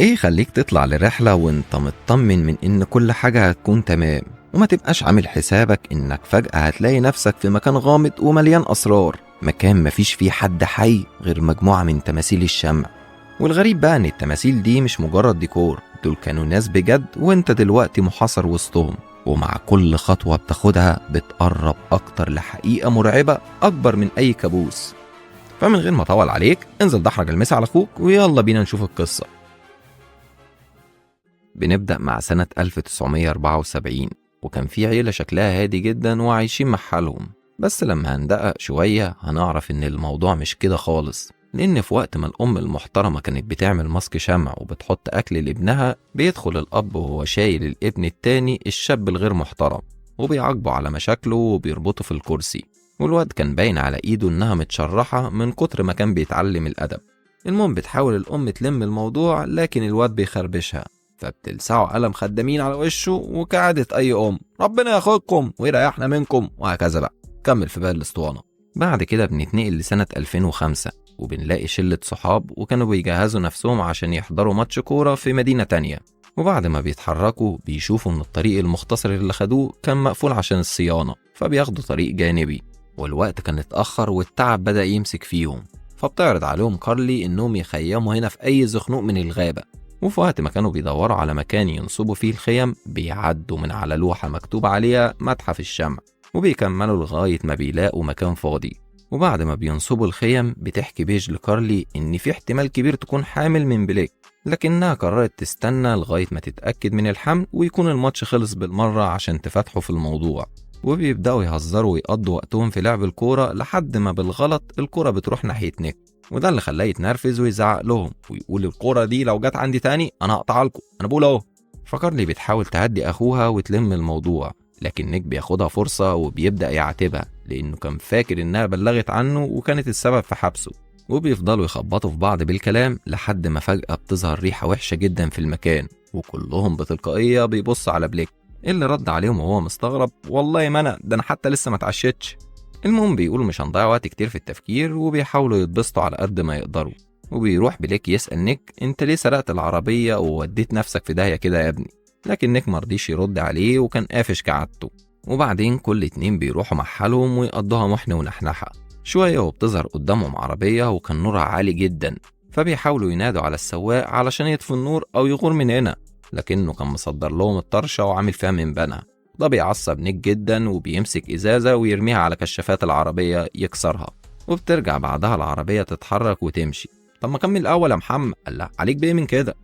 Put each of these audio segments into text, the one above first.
ايه خليك تطلع لرحلة وانت مطمن من ان كل حاجة هتكون تمام، وما تبقاش عامل حسابك انك فجأة هتلاقي نفسك في مكان غامض ومليان اسرار، مكان مفيش فيه حد حي غير مجموعة من تماثيل الشمع. والغريب بقى ان التماثيل دي مش مجرد ديكور، دول كانوا ناس بجد وانت دلوقتي محاصر وسطهم، ومع كل خطوة بتاخدها بتقرب اكتر لحقيقة مرعبة اكبر من اي كابوس. فمن غير ما اطول عليك، انزل دحرج المسا على اخوك ويلا بينا نشوف القصة. بنبدأ مع سنة 1974، وكان في عيلة شكلها هادي جدا وعايشين مع حالهم. بس لما هندقق شوية هنعرف إن الموضوع مش كده خالص، لأن في وقت ما الأم المحترمة كانت بتعمل ماسك شمع وبتحط أكل لابنها، بيدخل الأب وهو شايل الابن التاني الشاب الغير محترم، وبيعاقبه على مشاكله وبيربطه في الكرسي. والواد كان باين على إيده إنها متشرحة من كتر ما كان بيتعلم الأدب. المهم بتحاول الأم تلم الموضوع، لكن الواد بيخربشها، فبتلسعوا قلم خدامين على وشه، وكعادة أي ربنا ياخدكم ويريحنا منكم، وهكذا بقى. كمل في باقي الاسطوانة. بعد كده بنتنقل لسنة 2005، وبنلاقي شلة صحاب وكانوا بيجهزوا نفسهم عشان يحضروا ماتش كورة في مدينة تانية. وبعد ما بيتحركوا بيشوفوا إن الطريق المختصر اللي خدوه كان مقفول عشان الصيانة، فبياخدوا طريق جانبي. والوقت كان اتأخر والتعب بدأ يمسك فيهم، فبتعرض عليهم كارلي إنهم يخيموا هنا في أي زخنوق من الغابة. وفي وقت ما كانوا بيدوروا على مكان ينصبوا فيه الخيم، بيعدوا من على لوحة مكتوب عليها متحف الشمع، وبيكملوا لغاية ما بيلاقوا مكان فاضي. وبعد ما بينصبوا الخيم بتحكي بيج لكارلي إن في احتمال كبير تكون حامل من بليك، لكنها قررت تستنى لغاية ما تتأكد من الحمل ويكون الماتش خلص بالمرة عشان تفتحوا في الموضوع. وبيبدأوا يهزروا ويقضوا وقتهم في لعب الكورة، لحد ما بالغلط الكورة بتروح ناحية نيك، وده اللي خلاه يتنرفز ويزعق لهم ويقول الكورة دي لو جت عندي تاني انا هقطعها لكم، انا بقول اهو. فكارلي بتحاول تهدي اخوها وتلم الموضوع، لكن نيك بياخدها فرصة وبيبدأ يعاتبها لانه كان فاكر انها بلغت عنه وكانت السبب في حبسه. وبيفضلوا يخبطوا في بعض بالكلام لحد ما فجأة بتظهر ريحة وحشة جدا في المكان، وكلهم بتلقائية بيبص على بليك اللي رد عليهم وهو مستغرب، والله ما انا حتى لسه ما اتعشتش. المهم بيقولوا مش هنضيع وقت كتير في التفكير، وبيحاولوا يتبسطوا على قد ما يقدروا. وبيروح بليك يسأل نيك انت ليه سرقت العربية ووديت نفسك في داهية كده يا ابني، لكن نيك مرضيش يرد عليه وكان قافش كعادته. وبعدين كل اتنين بيروحوا مع حالهم ويقضوها محن ونحنحة شوية، وبتظهر قدامهم عربية وكان نورها عالي جدا، فبيحاولوا ينادوا على السواق علشان يطفي النور او يغور من هنا، لكنه كان مصدر لهم الطرشة وعامل فيها من بنها. ده بيعصب نيك جدا وبيمسك إزازة ويرميها على كشافات العربية يكسرها، وبترجع بعدها العربية تتحرك وتمشي. طب ما كمل الأول يا محمد، قال لا عليك بإيه من كده.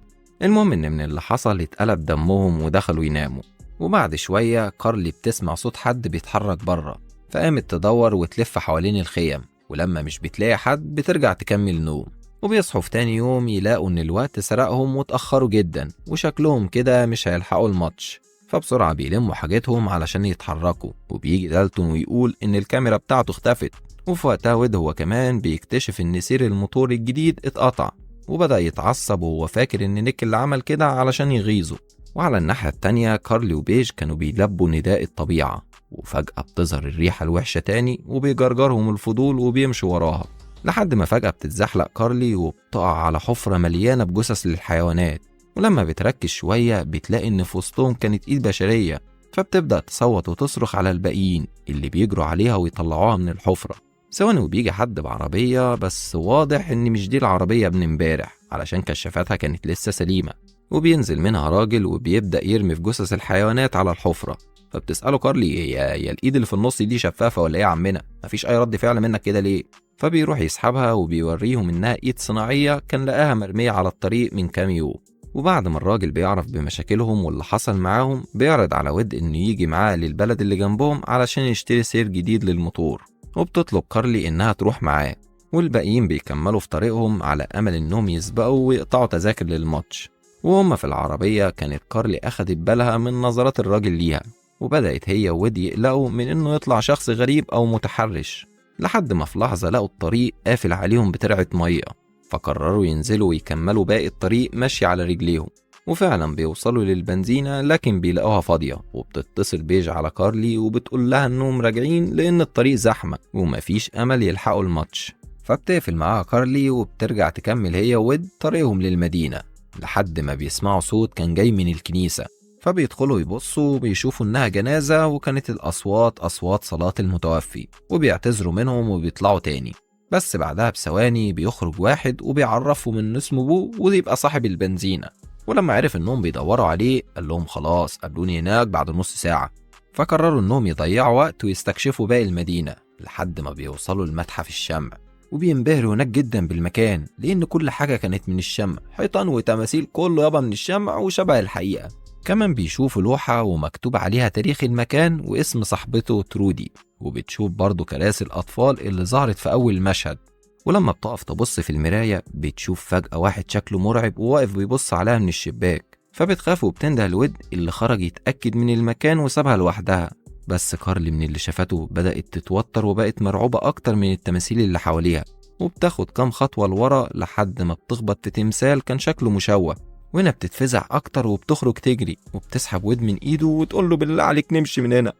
المهم إن من اللي حصل اتقلب دمهم ودخلوا يناموا. وبعد شوية كارلي بتسمع صوت حد بيتحرك بره، فقامت تدور وتلف حوالين الخيم، ولما مش بتلاقي حد بترجع تكمل نوم. وبيصحوا في تاني يوم يلاقوا إن الوقت سرقهم واتأخروا جدا، وشكلهم كده مش هيلحقوا الماتش، فبسرعة بيلموا حاجتهم علشان يتحركوا. وبيجي دالتون ويقول إن الكاميرا بتاعته اختفت، وفي وقتها ويد هو كمان بيكتشف إن سير الموتور الجديد اتقطع، وبدأ يتعصب وهو فاكر إن نيك اللي عمل كده علشان يغيظه. وعلى الناحية التانية كارلي وبيج كانوا بيلبوا نداء الطبيعة، وفجأة بتظهر الريحة الوحشة تاني وبيجرجرهم الفضول وبيمشوا وراها، لحد ما فجأة بتتزحلق كارلي وبتقع على حفرة مليانة بجثث للحيوانات. ولما بتركز شوية بتلاقي إن في وسطهم كانت إيد بشرية، فبتبدأ تصوت وتصرخ على الباقيين اللي بيجروا عليها ويطلعوها من الحفرة. ثواني وبيجي حد بعربية، بس واضح إن مش دي العربية من امبارح علشان كشافاتها كانت لسه سليمة. وبينزل منها راجل وبيبدأ يرمي في جثث الحيوانات على الحفرة. فبتسأله كارلي يا الإيد اللي في النص دي شفافة ولا إيه يا عمنا؟ مفيش أي رد فعل منك كده ليه؟ فبيروح يسحبها وبيوريهم إنها إيد صناعية كان لقاها مرمية على الطريق من كام يوم. وبعد ما الراجل بيعرف بمشاكلهم واللي حصل معاهم، بيعرض على ود إنه يجي معاه للبلد اللي جنبهم علشان يشتري سير جديد للموتور، وبتطلب كارلي إنها تروح معاه. والباقيين بيكملوا في طريقهم على أمل إنهم يسبقوا ويقطعوا تذاكر للماتش. وهم في العربية كانت كارلي أخدت بالها من نظرات الراجل ليها، وبدأت هي وود يقلقوا من إنه يطلع شخص غريب أو متحرش، لحد ما في لحظة لقوا الطريق قافل عليهم بترعة مية، فقرروا ينزلوا ويكملوا باقي الطريق ماشي على رجليهم. وفعلا بيوصلوا للبنزينة لكن بيلاقوها فاضية، وبتتصل بيج على كارلي وبتقول لها إنهم راجعين لأن الطريق زحمة ومفيش أمل يلحقوا الماتش. فبتقفل معاها كارلي وبترجع تكمل هي وود طريقهم للمدينة. لحد ما بيسمعوا صوت كان جاي من الكنيسة، فبيدخلوا يبصوا وبيشوفوا إنها جنازة، وكانت الأصوات أصوات صلاة المتوفي، وبيعتذروا منهم وبيطلعوا تاني. بس بعدها بثواني بيخرج واحد وبيعرفهم إن اسمه بو ويبقى صاحب البنزينة، ولما عرف إنهم بيدوروا عليه قال لهم خلاص قابلوني هناك بعد نص ساعة. فقرروا إنهم يضيعوا وقت ويستكشفوا باقي المدينة لحد ما بيوصلوا لمتحف الشمع، وبينبهروا هناك جدا بالمكان لأن كل حاجة كانت من الشمع، حيطان وتماثيل كله يابا من الشمع وشبه الحقيقة. كمان بيشوفوا لوحة ومكتوب عليها تاريخ المكان واسم صاحبته ترودي، وبتشوف برضه كراسي الأطفال اللي ظهرت في أول مشهد. ولما بتقف تبص في المراية بتشوف فجأة واحد شكله مرعب وواقف بيبص عليها من الشباك، فبتخاف وبتنده الود اللي خرج يتأكد من المكان وسابها لوحدها. بس كارلي من اللي شافته بدأت تتوتر وبقت مرعوبة أكتر من التماثيل اللي حواليها، وبتاخد كام خطوة لورا لحد ما بتخبط في تمثال كان شكله مشوه. وهنا بتتفزع أكتر وبتخرج تجري وبتسحب ود من إيده وتقول له بالله عليك نمشي من هنا.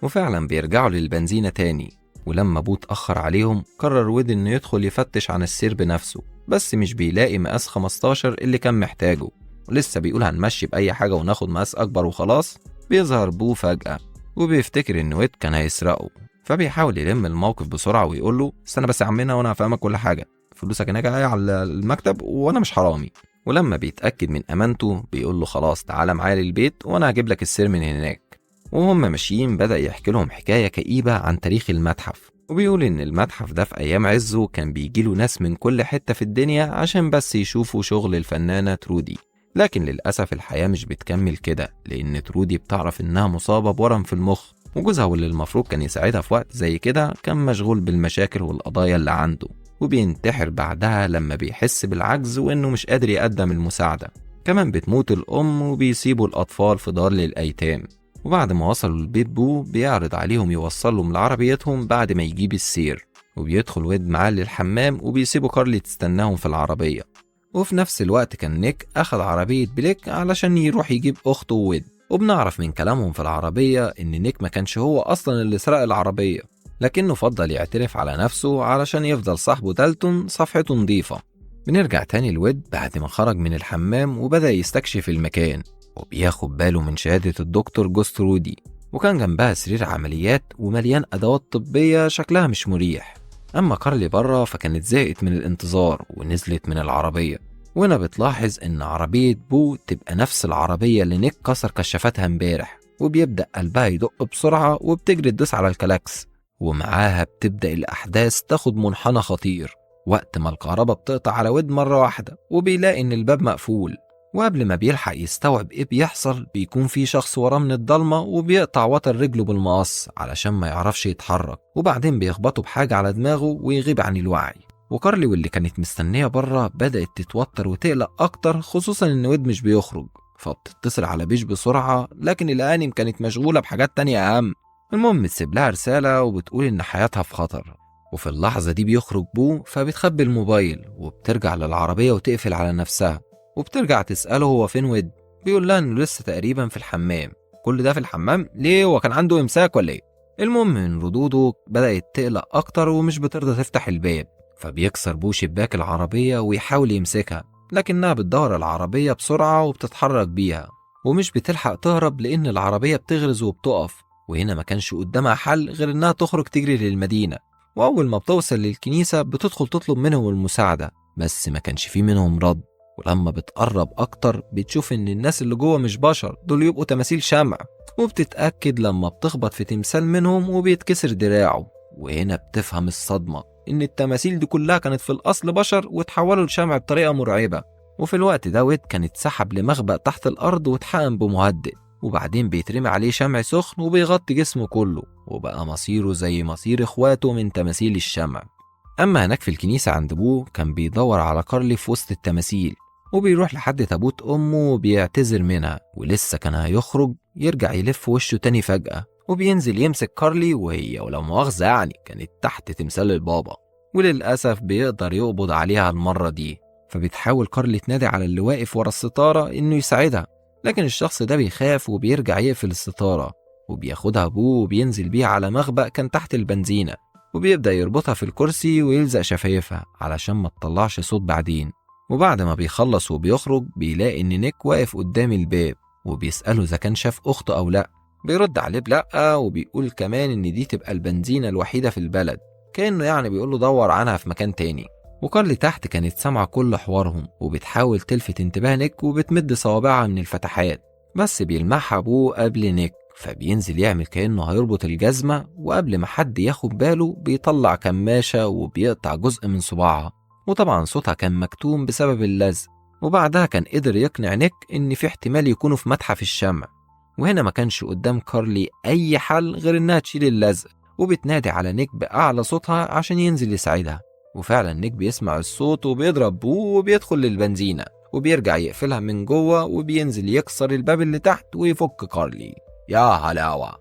وفعلا بيرجعوا للبنزينة تاني، ولما بو اتأخر عليهم قرر ود إنه يدخل يفتش عن السير بنفسه، بس مش بيلاقي مقاس 15 اللي كان محتاجه، ولسه بيقول هنمشي بأي حاجة وناخد مقاس أكبر وخلاص. بيظهر بو فجأة وبيفتكر إن ود كان هيسرقه، فبيحاول يلم الموقف بسرعة ويقول له استنى بس يا عمنا وأنا هفهمك كل حاجة، فلوسك هناك على المكتب وأنا مش حرامي. ولما بيتأكد من أمانته بيقول له خلاص تعالى معايا للبيت وأنا هجيب لك السير من هناك. وهم ماشيين بدأ يحكي لهم حكاية كئيبة عن تاريخ المتحف، وبيقول إن المتحف ده في أيام عزه كان بيجيله ناس من كل حتة في الدنيا عشان بس يشوفوا شغل الفنانة ترودي. لكن للأسف الحياة مش بتكمل كده، لأن ترودي بتعرف إنها مصابة بورم في المخ، وجوزها واللي المفروض كان يساعدها في وقت زي كده كان مشغول بالمشاكل والقضايا اللي عنده، وبينتحر بعدها لما بيحس بالعجز وإنه مش قادر يقدم المساعدة. كمان بتموت الأم وبيسيبوا الأطفال في دار للأيتام. وبعد ما وصلوا البيت بو بيعرض عليهم يوصلهم لعربيتهم بعد ما يجيب السير، وبيدخل ود معاه للحمام وبيسيبوا كارلي تستناهم في العربية. وفي نفس الوقت كان نيك أخذ عربية بليك علشان يروح يجيب أخته ود، وبنعرف من كلامهم في العربية إن نيك ما كانش هو أصلا اللي سرق العربية، لكنه فضل يعترف على نفسه علشان يفضل صاحبه دالتون صفحته نظيفة. بنرجع تاني لود بعد ما خرج من الحمام وبدأ يستكشف المكان، وبياخد باله من شهادة الدكتور جوست رودي، وكان جنبها سرير عمليات ومليان أدوات طبية شكلها مش مريح. أما كارلي بره فكانت زهقت من الانتظار ونزلت من العربية، وهنا بتلاحظ إن عربية بو تبقى نفس العربية اللي نيك كسر كشافتها امبارح، وبيبدأ قلبها يدق بسرعة وبتجري تدوس على الكلاكس، ومعاها بتبدأ الأحداث تاخد منحنى خطير وقت ما الكهرباء بتقطع على ود مرة واحدة وبيلاقي إن الباب مقفول. وقبل ما بيلحق يستوعب إيه بيحصل بيكون في شخص وراه من الضلمة وبيقطع وتر رجله بالمقص علشان ما يعرفش يتحرك، وبعدين بيخبطه بحاجة على دماغه ويغيب عن الوعي. وكارلي واللي كانت مستنية بره بدأت تتوتر وتقلق أكتر، خصوصا إن ود مش بيخرج، فبتتصل على بيش بسرعة، لكن الأنم كانت مشغولة بحاجات تانية أهم. المهم تسيب لها رسالة وبتقول إن حياتها في خطر. وفي اللحظة دي بيخرج بو فبتخبي الموبايل وبترجع للعربية وتقفل على نفسها، وبترجع تسأله هو فين ود، بيقول لها إنه لسه تقريبا في الحمام. كل ده في الحمام ليه؟ هو كان عنده إمساك ولا إيه؟ المهم من ردوده بدأت تقلق أكتر ومش بترضى تفتح الباب، فبيكسر بو شباك العربية ويحاول يمسكها، لكنها بتدور العربية بسرعة وبتتحرك بيها ومش بتلحق تهرب لأن العربية بتغرز وبتقف. وهنا ما كانش قدامها حل غير إنها تخرج تجري للمدينة، وأول ما بتوصل للكنيسة بتدخل تطلب منهم المساعدة، بس ما كانش فيه منهم رد. ولما بتقرب أكتر بتشوف إن الناس اللي جوه مش بشر، دول يبقوا تماثيل شمع، وبتتأكد لما بتخبط في تمثال منهم وبيتكسر دراعه. وهنا بتفهم الصدمة إن التماثيل دي كلها كانت في الأصل بشر وتحولوا لشمع بطريقة مرعبة. وفي الوقت ده ويد كان اتسحب لمخبأ تحت الأرض واتحقن بمهدئ، وبعدين بيترمي عليه شمع سخن وبيغطي جسمه كله، وبقى مصيره زي مصير إخواته من تماثيل الشمع. أما هناك في الكنيسة عند بو كان بيدور على كارلي في وسط التماثيل، وبيروح لحد تابوت أمه وبيعتذر منها، ولسه كان هيخرج يرجع يلف وشه تاني فجأة وبينزل يمسك كارلي، وهي ولو مؤاخذة يعني كانت تحت تمثال البابا، وللأسف بيقدر يقبض عليها المرة دي. فبتحاول كارلي تنادي على اللي واقف ورا الستارة إنه يساعدها، لكن الشخص ده بيخاف وبيرجع يقفل الستارة، وبياخدها بو وبينزل بيها على مخبأ كان تحت البنزينة، وبيبدأ يربطها في الكرسي ويلزق شفايفها علشان ما تطلعش صوت بعدين. وبعد ما بيخلص وبيخرج بيلاقي إن نيك واقف قدام الباب وبيسأله إذا كان شاف أخته أو لأ. بيرد عليه بلأ، وبيقول كمان إن دي تبقى البنزينة الوحيدة في البلد، كأنه يعني بيقوله دور عنها في مكان تاني. وكارلي تحت كانت سامعة كل حوارهم وبتحاول تلفت انتباه نيك وبتمد صوابعها من الفتحات، بس بيلمحها أبوه قبل نيك، فبينزل يعمل كأنه هيربط الجزمة، وقبل ما حد ياخد باله بيطلع كماشة وبيقطع جزء من صباعها، وطبعا صوتها كان مكتوم بسبب اللزق. وبعدها كان قدر يقنع نيك إن في احتمال يكونوا في متحف الشمع. وهنا ما كانش قدام كارلي أي حل غير إنها تشيل اللزق، وبتنادي على نيك بأعلى صوتها عشان ينزل يساعدها. وفعلا نيك بيسمع الصوت وبيضرب بوه وبيدخل للبنزينة، وبيرجع يقفلها من جوه وبينزل يكسر الباب اللي تحت ويفك كارلي. يا هلاوة.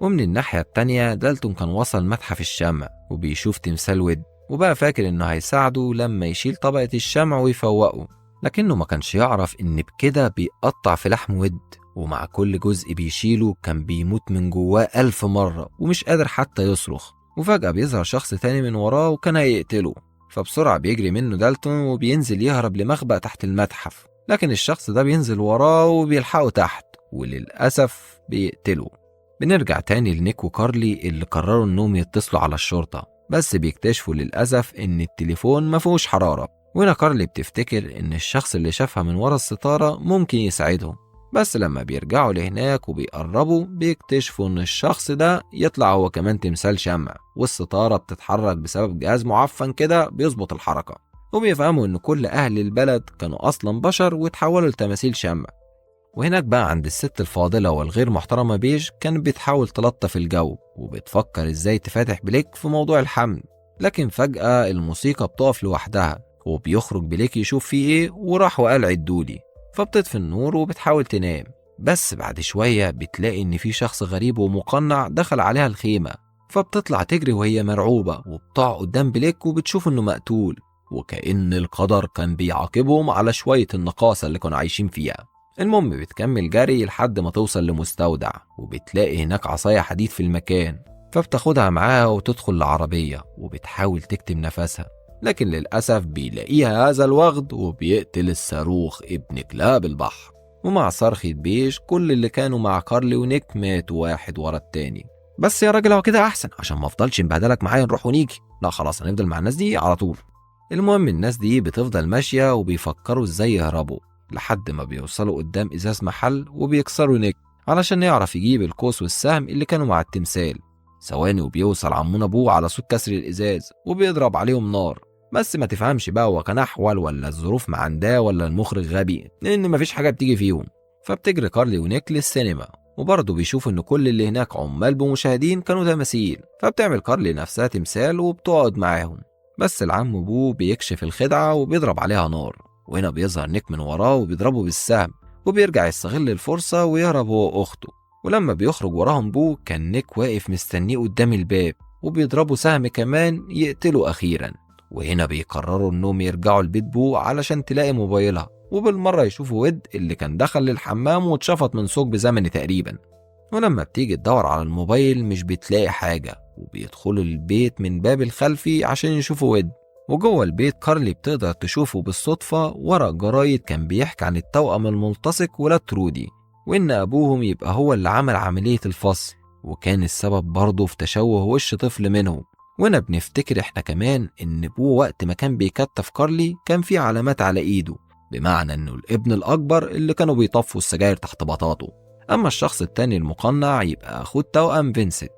ومن الناحية التانية دالتون كان وصل متحف الشمع وبيشوف تمثال ود، وبقى فاكر إنه هيساعده لما يشيل طبقة الشمع ويفوقه، لكنه ما كانش يعرف إن بكده بيقطع في لحم ود، ومع كل جزء بيشيله كان بيموت من جواه 1000 مرة ومش قادر حتى يصرخ. وفجأة بيظهر شخص تاني من وراه وكان هيقتله، فبسرعة بيجري منه دالتون وبينزل يهرب لمخبأ تحت المتحف، لكن الشخص ده بينزل وراه وبيلحقه تحت وللأسف بيقتله. بنرجع تاني لنيك وكارلي اللي قرروا انهم يتصلوا على الشرطة، بس بيكتشفوا للأسف ان التليفون مفيهوش حرارة. وهنا كارلي بتفتكر ان الشخص اللي شافها من ورا الستارة ممكن يساعدهم، بس لما بيرجعوا لهناك وبيقربوا بيكتشفوا ان الشخص ده يطلع هو كمان تمثال شمع، والستارة بتتحرك بسبب جهاز معفن كده بيظبط الحركة. وبيفهموا ان كل اهل البلد كانوا اصلا بشر وتحولوا لتماثيل شمع. وهناك بقى عند الست الفاضلة والغير محترمة بيج كانت بتحاول تلطف الجو وبتفكر ازاي تفاتح بليك في موضوع الحمل، لكن فجأة الموسيقى بتقف لوحدها وبيخرج بليك يشوف فيه ايه، وراح وقال عدولي. فبتطفي النور وبتحاول تنام، بس بعد شوية بتلاقي ان في شخص غريب ومقنع دخل عليها الخيمة، فبتطلع تجري وهي مرعوبة وبتقع قدام بليك وبتشوف انه مقتول، وكأن القدر كان بيعاقبهم على شوية النقاصة اللي كانوا عايشين فيها. المهم بتكمل جري لحد ما توصل لمستودع، وبتلاقي هناك عصاية حديد في المكان، فبتاخدها معاها وتدخل العربية وبتحاول تكتم نفسها، لكن للأسف بيلاقيها هذا الوغد وبيقتل الصاروخ ابن كلاب البحر. ومع صرخة بيش كل اللي كانوا مع كارلي ونيك ماتوا واحد ورا التاني. بس يا راجل هو كده أحسن عشان ما افضلش مبهدلك معايا نروح ونيجي، لا خلاص هنفضل مع الناس دي على طول. المهم الناس دي بتفضل ماشية وبيفكروا ازاي يهربوا، لحد ما بيوصلوا قدام ازاز محل وبيكسروا نيك علشان يعرف يجيب القوس والسهم اللي كانوا مع التمثال. ثواني وبيوصل عمون ابوه على صوت كسر الازاز وبيضرب عليهم نار، بس ما تفهمش بقى هو كان احول ولا الظروف معنداه ولا المخرج غبي، لان مفيش حاجه بتيجي فيهم. فبتجري كارلي ونيك للسينما، وبرضه بيشوف ان كل اللي هناك عمال بمشاهدين كانوا تماثيل، فبتعمل كارلي نفسها تمثال وبتقعد معاهم. بس العم ابوه بيكشف الخدعه وبيضرب عليها نار، وهنا بيظهر نيك من وراه وبيضربه بالسهم، وبيرجع يستغل الفرصة ويهرب هو وأخته. ولما بيخرج وراهم بو كان نيك واقف مستنيه قدام الباب وبيضربوا سهم كمان يقتله أخيرا. وهنا بيقرروا إنهم يرجعوا البيت بو علشان تلاقي موبايلها، وبالمرة يشوفوا ود اللي كان دخل للحمام واتشفط من ثقب زمني تقريبا. ولما بتيجي تدور على الموبايل مش بتلاقي حاجة، وبيدخلوا البيت من باب الخلفي عشان يشوفوا ود. وجوه البيت كارلي بتقدر تشوفه بالصدفة ورق جرايد كان بيحكي عن التوأم الملتصق ولاد ترودي، وإن أبوهم يبقى هو اللي عمل عملية الفصل، وكان السبب برضه في تشوه وش طفل منهم. وهنا بنفتكر احنا كمان إن أبوه وقت ما كان بيكتف كارلي كان في علامات على إيده، بمعنى إنه الابن الأكبر اللي كانوا بيطفوا السجاير تحت بطاطه، أما الشخص التاني المقنع يبقى أخوه التوأم فينسنت.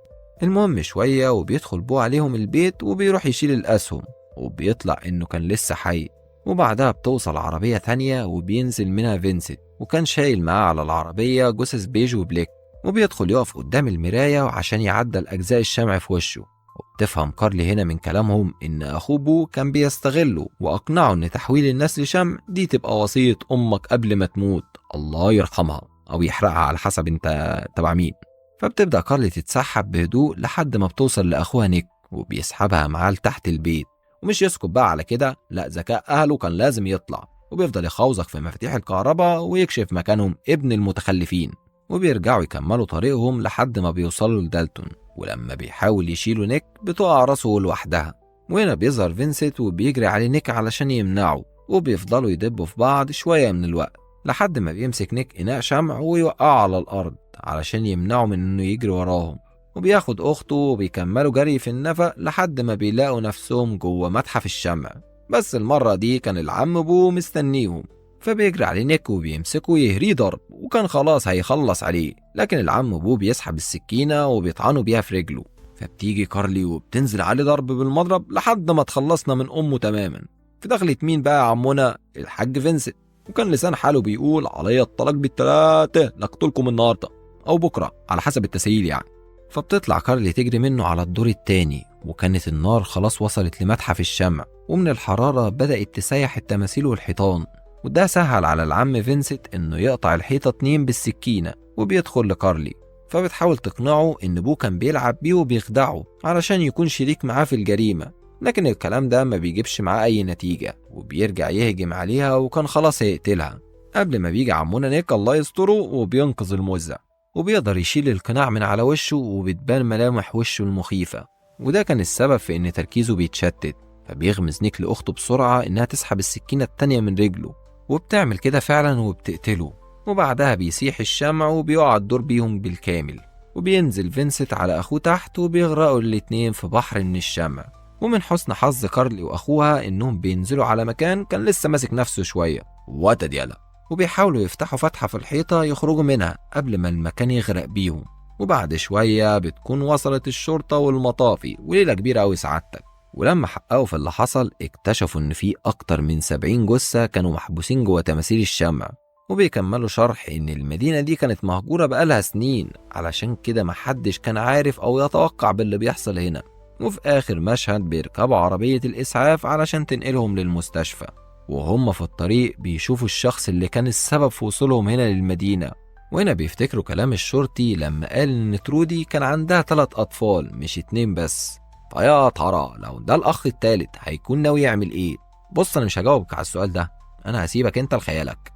المهم شوية وبيدخل بو عليهم البيت وبيروح يشيل الأسهم، وبيطلع إنه كان لسه حي. وبعدها بتوصل عربية تانية وبينزل منها فينسنت، وكان شايل معاه على العربية جثث بيج وبليك، وبيدخل يقف قدام المراية عشان يعدل أجزاء الشمع في وشه. وبتفهم كارلي هنا من كلامهم إن أخوه بو كان بيستغله وأقنعه إن تحويل الناس لشمع دي تبقى وصية أمك قبل ما تموت، الله يرحمها أو يحرقها على حسب أنت تبع مين. فبتبدأ كارلي تتسحب بهدوء لحد ما بتوصل لأخوها نيك وبيسحبها معاه لتحت البيت. ومش يسكت بقى على كده، لا ذكاء أهله كان لازم يطلع، وبيفضل يخوزق في مفاتيح الكهرباء ويكشف مكانهم ابن المتخلفين. وبيرجعوا يكملوا طريقهم لحد ما بيوصلوا لدالتون، ولما بيحاول يشيلوا نيك بتقع راسه لوحدها. وهنا بيظهر فينسنت وبيجري عليه نيك علشان يمنعه، وبيفضلوا يدبوا في بعض شوية من الوقت لحد ما بيمسك نيك إناء شمع ويوقعه على الأرض علشان يمنعه من إنه يجري وراهم، وبياخد أخته وبيكملوا جري في النفق لحد ما بيلاقوا نفسهم جوه متحف الشمع. بس المرة دي كان العم بو مستنيهم، فبيجري عليه نيك وبيمسكه ويهريه ضرب، وكان خلاص هيخلص عليه، لكن العم بو بيسحب السكينة وبيطعنه بيها في رجله. فبتيجي كارلي وبتنزل عليه ضرب بالمضرب لحد ما تخلصنا من أمه تماما. في دخلت مين بقى عمنا؟ الحاج فينسنت، وكان لسان حاله بيقول عليا الطلاق بالتلاتة نقتلكم النهارده أو بكرة على حسب التسهيل يعني. فبتطلع كارلي تجري منه على الدور التاني، وكانت النار خلاص وصلت لمتحف الشمع، ومن الحرارة بدأت تسيح التماثيل والحيطان، وده سهل على العم فينسنت إنه يقطع الحيطة 2 بالسكينة. وبيدخل لكارلي، فبتحاول تقنعه إن بو كان بيلعب بيه وبيخدعه علشان يكون شريك معاه في الجريمة، لكن الكلام ده ما بيجيبش معاه أي نتيجة، وبيرجع يهجم عليها وكان خلاص هيقتلها قبل ما بيجي عمونا نيك الله يستره وبينقذ الموزع، وبيقدر يشيل القناع من على وشه وبتبان ملامح وشه المخيفة، وده كان السبب في إن تركيزه بيتشتت. فبيغمز نيك لأخته بسرعة إنها تسحب السكينة التانية من رجله، وبتعمل كده فعلا وبتقتله، وبعدها بيسيح الشمع وبيقع الدور بيهم بالكامل، وبينزل فينسنت على أخوه تحت وبيغرقوا الاتنين في بحر من الشمع. ومن حسن حظ كارلي وأخوها إنهم بينزلوا على مكان كان لسه ماسك نفسه شوية وتد يلا، وبيحاولوا يفتحوا فتحة في الحيطة يخرجوا منها قبل ما المكان يغرق بيهم. وبعد شوية بتكون وصلت الشرطة والمطافي وليلة كبيرة أوي سعادتك. ولما حققوا في اللي حصل اكتشفوا إن في أكتر من 70 جثة كانوا محبوسين جوه تماثيل الشمع، وبيكملوا شرح إن المدينة دي كانت مهجورة بقالها سنين، علشان كده محدش كان عارف أو يتوقع باللي بيحصل هنا. وفي آخر مشهد بيركبوا عربية الإسعاف علشان تنقلهم للمستشفى، وهم في الطريق بيشوفوا الشخص اللي كان السبب في وصولهم هنا للمدينة. وهنا بيفتكروا كلام الشرطي لما قال إن ترودي كان عندها 3 أطفال مش 2 بس. فيا ترى لو ده الأخ التالت هيكون ناوي يعمل إيه؟ بص أنا مش هجاوبك على السؤال ده، أنا هسيبك أنت لخيالك.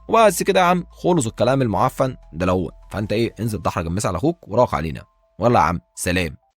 وبس كده يا عم خلص الكلام المعفن ده الأول، فأنت إيه انزل ضحرك المسا على أخوك وراق علينا، والله يا عم سلام.